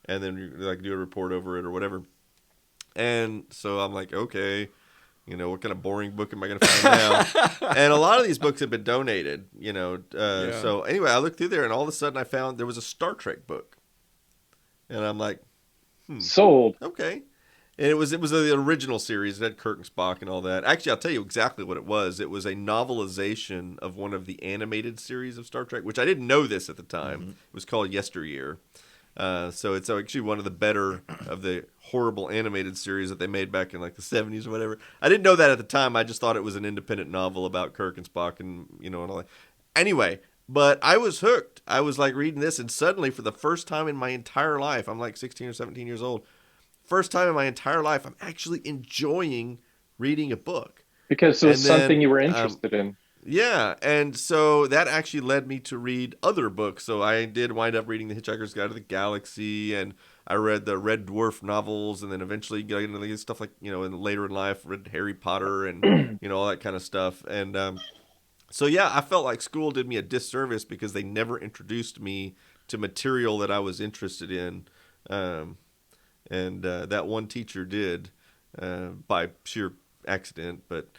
And then you do a report over it or whatever. And so I'm like, okay, what kind of boring book am I going to find now? And a lot of these books have been donated, So anyway, I looked through there, and all of a sudden I found there was a Star Trek book. And I'm like, sold. Okay. And it was the original series. It had Kirk and Spock and all that. Actually, I'll tell you exactly what it was. It was a novelization of one of the animated series of Star Trek, which I didn't know this at the time. Mm-hmm. It was called Yesteryear. So it's actually one of the better of the horrible animated series that they made back in like the 70s or whatever. I didn't know that at the time. I just thought it was an independent novel about Kirk and Spock and, and all that. Anyway, but I was hooked. I was like reading this, and suddenly for the first time in my entire life, I'm like 16 or 17 years old. First time in my entire life, I'm actually enjoying reading a book. Because it was something you were interested in. Yeah, and so that actually led me to read other books. So I did wind up reading The Hitchhiker's Guide to the Galaxy, and I read the Red Dwarf novels, and then eventually got into stuff like, and later in life, read Harry Potter and, all that kind of stuff. And so, yeah, I felt like school did me a disservice because they never introduced me to material that I was interested in. And that one teacher did by sheer accident, but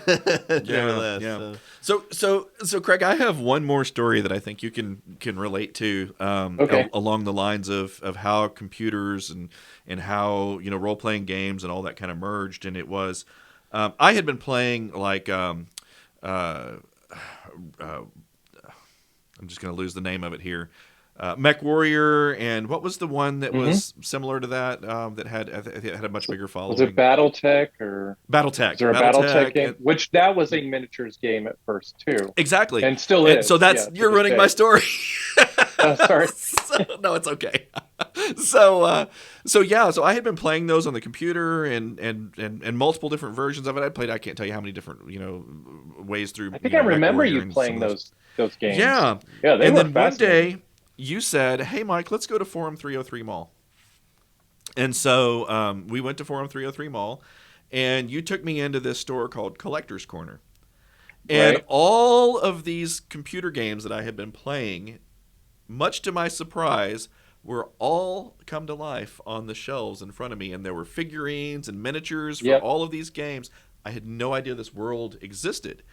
nevertheless. Yeah. So Craig, I have one more story that I think you can relate to along the lines of how computers and how role playing games and all that kind of merged. And it was I had been playing like I'm just going to lose the name of it here. Mech Warrior, and what was the one that was similar to that that had a much bigger following? Was it BattleTech or BattleTech? Was there a BattleTech game? Which that was a miniatures game at first too. Exactly, and still is. So that's you're ruining my story. Sorry. No, it's okay. So I had been playing those on the computer and multiple different versions of it. I can't tell you how many different ways through. I think I remember you playing those games. Yeah, they and were then one day you said, "Hey, Mike, let's go to Forum 303 Mall." And so we went to Forum 303 Mall, and you took me into this store called Collector's Corner. And all of these computer games that I had been playing, much to my surprise, were all come to life on the shelves in front of me. And there were figurines and miniatures for all of these games. I had no idea this world existed.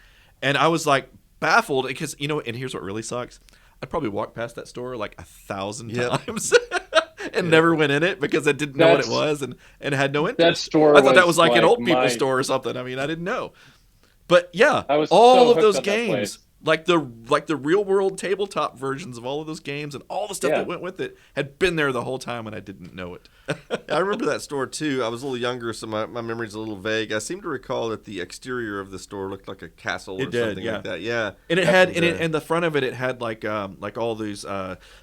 And I was like baffled because, and here's what really sucks. I'd probably walked past that store like 1,000 times and never went in it because I didn't know what it was and had no interest. That store I thought that was like an old people store or something. I mean, I didn't know. But yeah, all of those games, like the real world tabletop versions of all of those games and all the stuff that went with it, had been there the whole time and I didn't know it. I remember that store too. I was a little younger, so my memory's a little vague. I seem to recall that the exterior of the store looked like a castle or something like that. Yeah, and it had in the front of it, it had like all these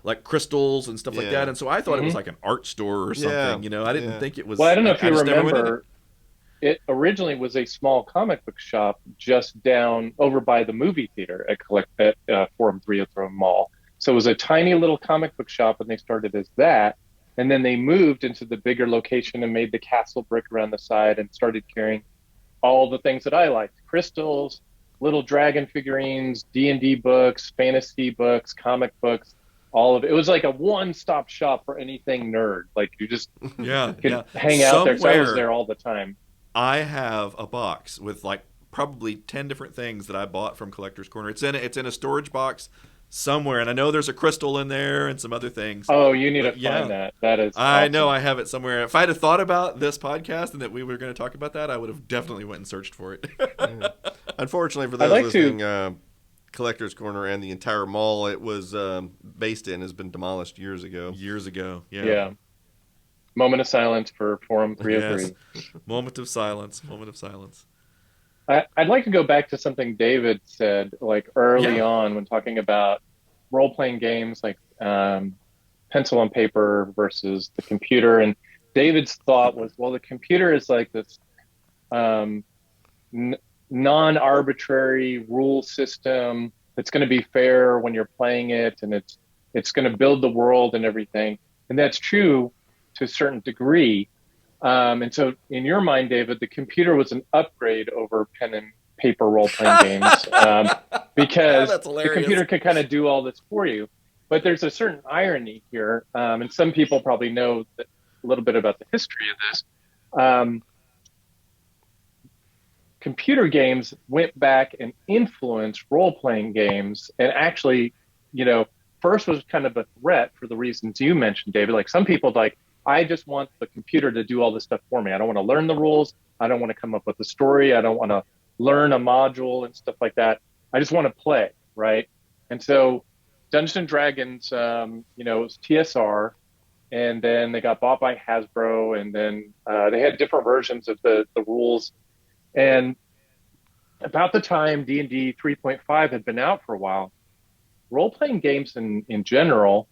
like crystals and stuff like that. And so I thought it was like an art store or something. I didn't think it was. Well, I don't know if you remember. It originally was a small comic book shop just down over by the movie theater at Forum 303 Mall. So it was a tiny little comic book shop, and they started as that. And then they moved into the bigger location and made the castle brick around the side and started carrying all the things that I liked: crystals, little dragon figurines, D&D books, fantasy books, comic books, all of it. It was like a one-stop shop for anything nerd. Like you just Yeah, could yeah. hang out there. So I was Somewhere there all the time. I have a box with like probably 10 different things that I bought from Collector's Corner. It's in a storage box somewhere, and I know there's a crystal in there and some other things. Oh, you need to But find yeah, that. That is I know awesome. I have it somewhere. If I'd have thought about this podcast and that we were going to talk about that, I would have definitely went and searched for it. Yeah. Unfortunately, for I'd those like to. listening, Collector's Corner and the entire mall it was based in has been demolished years ago. Years ago, yeah. Yeah. Moment of silence for Forum Yes. 303. Moment of silence. Moment of silence. I'd like to go back to something David said, like early Yeah. on when talking about role-playing games, like pencil and paper versus the computer. And David's thought was, well, the computer is like this um, non-arbitrary rule system that's going to be fair when you're playing it, and it's going to build the world and everything. And that's true to a certain degree. And so, in your mind, David, the computer was an upgrade over pen and paper role playing games because That's the hilarious. computer could kind of do all this for you. But there's a certain irony here, and some people probably know a little bit about the history of this. Computer games went back and influenced role playing games, and actually, you know, first was kind of a threat for the reasons you mentioned, David. Like some people, like, I just want the computer to do all this stuff for me. I don't want to learn the rules. I don't want to come up with a story. I don't want to learn a module and stuff like that. I just want to play, right? And so Dungeons and Dragons, you know, it was TSR, and then they got bought by Hasbro, and then they had different versions of the rules. And about the time D&D 3.5 had been out for a while, role-playing games in general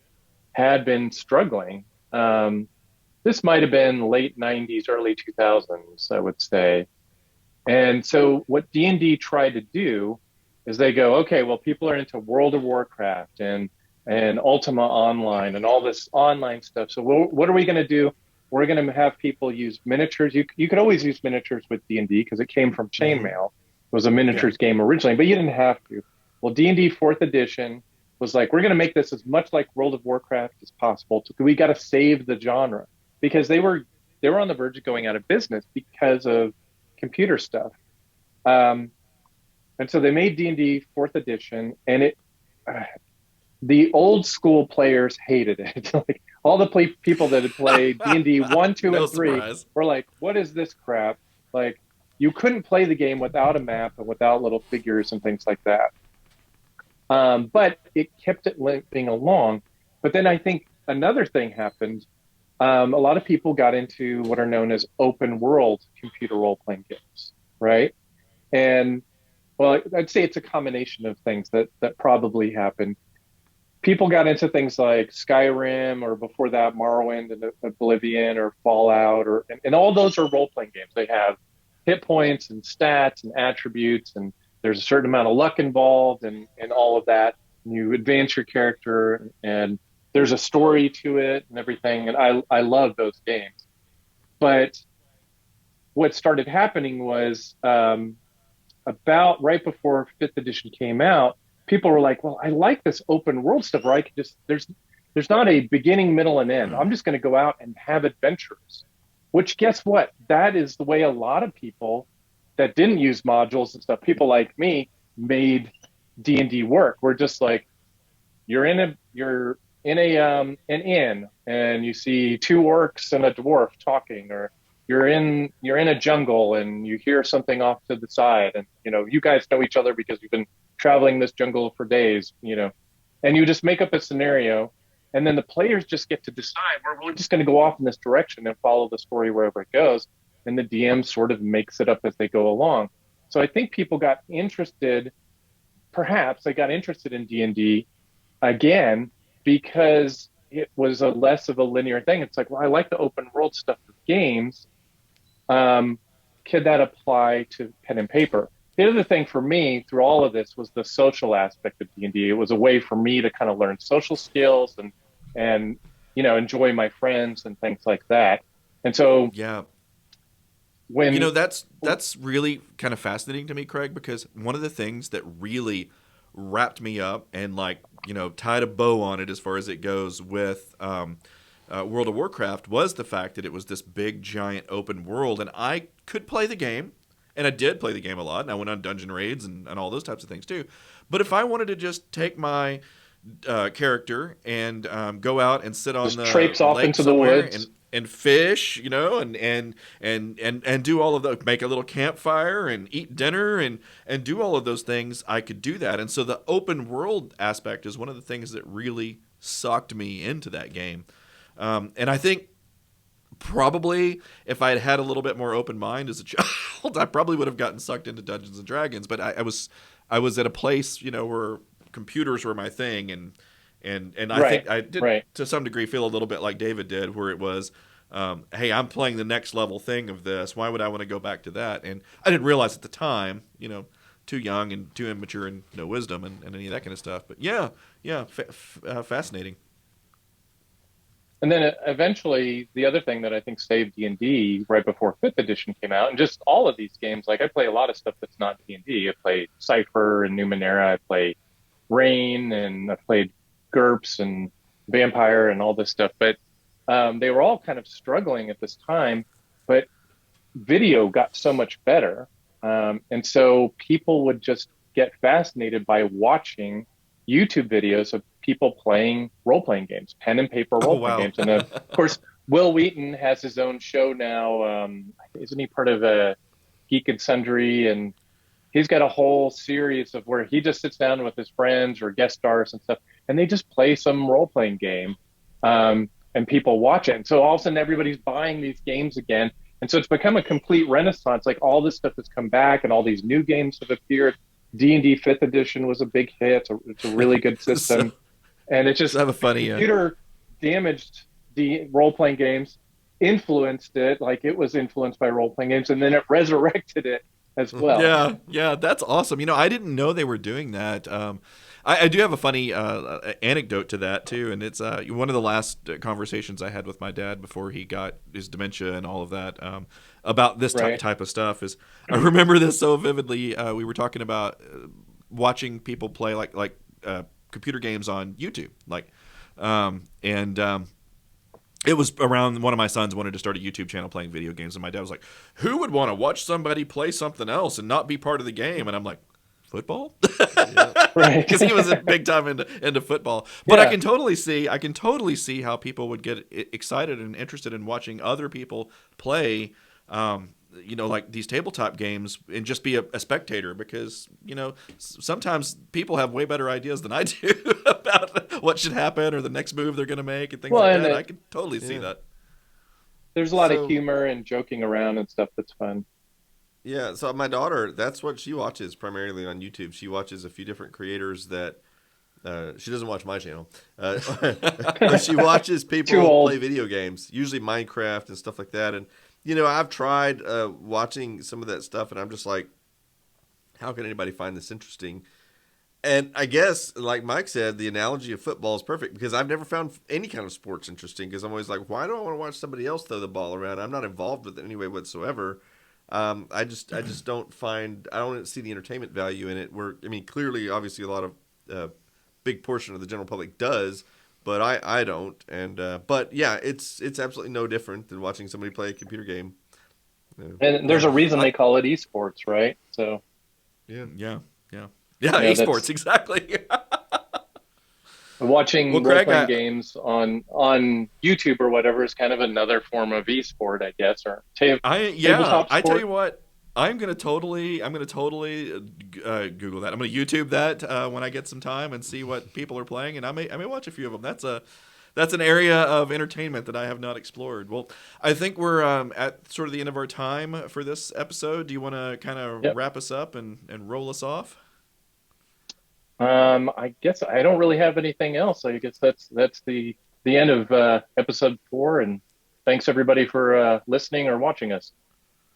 had been struggling. This might have been late 90s, early 2000s, I would say. And so what D&D tried to do is they go, okay, well, people are into World of Warcraft and Ultima Online and all this online stuff. So what are we going to do? We're going to have people use miniatures. You could always use miniatures with D&D because it came from Chainmail. It was a Yeah. miniatures game originally, but you didn't have to. Well, D&D 4th edition was like, we're going to make this as much like World of Warcraft as possible. We got to save the genre because they were on the verge of going out of business because of computer stuff. And so they made D&D 4th edition, and the old school players hated it. Like all the people that had played D&D 1, 2, No and 3 surprise. were like, what is this crap? Like you couldn't play the game without a map and without little figures and things like that. But it kept it limping along. But then I think another thing happened. A lot of people got into what are known as open world computer role playing games, right? And well, I'd say it's a combination of things that probably happened. People got into things like Skyrim, or before that, Morrowind and Oblivion or Fallout, and all those are role playing games. They have hit points and stats and attributes, and there's a certain amount of luck involved and all of that. You advance your character, and there's a story to it and everything. And I love those games. But what started happening was about right before 5th edition came out, people were like, well, I like this open world stuff where I can just, there's not a beginning, middle, and end. I'm just going to go out and have adventures, which guess what? That is the way a lot of people that didn't use modules and stuff, people like me, made D&D work. We're just like, you're in an inn and you see two orcs and a dwarf talking, or you're in a jungle and you hear something off to the side, and you know you guys know each other because you've been traveling this jungle for days, you know, and you just make up a scenario, and then the players just get to decide, we're just going to go off in this direction and follow the story wherever it goes, and the DM sort of makes it up as they go along. So I think people got interested, perhaps they got interested in D&D again because it was a less of a linear thing. It's like, well, I like the open world stuff with games. Could that apply to pen and paper? The other thing for me through all of this was the social aspect of D&D. It was a way for me to kind of learn social skills and you know enjoy my friends and things like that. And so Yeah. when that's really kind of fascinating to me, Craig, because one of the things that really wrapped me up and like tied a bow on it as far as it goes with World of Warcraft was the fact that it was this big giant open world, and I could play the game, and I did play the game a lot, and I went on dungeon raids and all those types of things too. But if I wanted to just take my character and go out and sit on just the traipse off lake into the somewhere woods. and fish, and do all of those, make a little campfire and eat dinner and do all of those things, I could do that. And so the open world aspect is one of the things that really sucked me into that game. And I think probably if I had had a little bit more open mind as a child, I probably would have gotten sucked into Dungeons and Dragons. But I was at a place, where computers were my thing, and I think I did to some degree feel a little bit like David did, where it was, hey, I'm playing the next level thing of this. Why would I want to go back to that? And I didn't realize at the time, too young and too immature and no wisdom and any of that kind of stuff. But fascinating. And then eventually, the other thing that I think saved D&D right before 5th edition came out, and just all of these games, like I play a lot of stuff that's not D&D. I play Cypher and Numenera. I play Rain, and I played GURPS and Vampire and all this stuff. But they were all kind of struggling at this time. But video got so much better. And so people would just get fascinated by watching YouTube videos of people playing role-playing games, pen and paper role-playing games. And of course, Will Wheaton has his own show now. Isn't he part of Geek and Sundry? And he's got a whole series of where he just sits down with his friends or guest stars and stuff, and they just play some role-playing game, and people watch it. And so all of a sudden, everybody's buying these games again. And so it's become a complete renaissance. Like all this stuff has come back, and all these new games have appeared. D&D 5th edition was a big hit. It's a really good system. And it just have a funny computer damaged the role-playing games, influenced it like it was influenced by role-playing games, and then it resurrected it as well. Yeah, that's awesome. I didn't know they were doing that. I do have a funny anecdote to that too, and it's one of the last conversations I had with my dad before he got his dementia and all of that, about this type of stuff. Is I remember this so vividly. We were talking about watching people play like computer games on YouTube, it was around one of my sons wanted to start a YouTube channel playing video games, and my dad was like, "Who would want to watch somebody play something else and not be part of the game?" And I'm like, "Football?" Right. Because he was big time into football. But I can totally see how people would get excited and interested in watching other people play, like these tabletop games, and just be a spectator, because sometimes people have way better ideas than I do about what should happen or the next move they're going to make and things like that. I can totally see that. There's a lot of humor and joking around and stuff that's fun. Yeah, so my daughter, that's what she watches primarily on YouTube. She watches a few different creators that she doesn't watch my channel. But she watches people play video games, usually Minecraft and stuff like that. And I've tried watching some of that stuff, and I'm just like, how can anybody find this interesting? And I guess, like Mike said, the analogy of football is perfect, because I've never found any kind of sports interesting, because I'm always like, why do I want to watch somebody else throw the ball around? I'm not involved with it in any way whatsoever. I just don't I don't see the entertainment value in it. Clearly, obviously, a lot of big portion of the general public does, but I don't. And but yeah, it's absolutely no different than watching somebody play a computer game. And there's a reason they call it esports, right? So yeah, esports, exactly. Watching role-playing games on YouTube or whatever is kind of another form of esport, I guess. Or tabletop sport. I tell you what, I'm gonna totally Google that. I'm gonna YouTube that when I get some time and see what people are playing, and I may watch a few of them. That's an area of entertainment that I have not explored. Well, I think we're at sort of the end of our time for this episode. Do you want to kind of wrap us up and roll us off? I guess I don't really have anything else. I guess that's the end of episode 4, and thanks everybody for listening or watching us.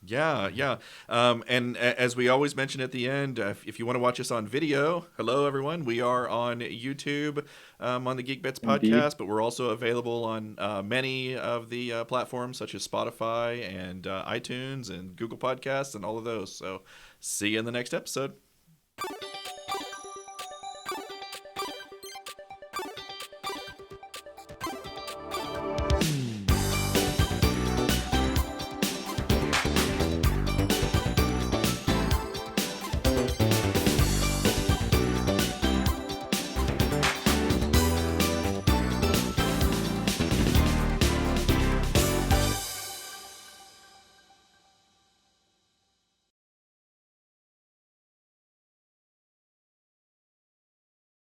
Yeah, yeah. And as we always mention at the end, if you want to watch us on video, hello everyone. We are on YouTube on the GeekBits Indeed. podcast, but we're also available on many of the platforms such as Spotify and iTunes and Google Podcasts and all of those. So see you in the next episode.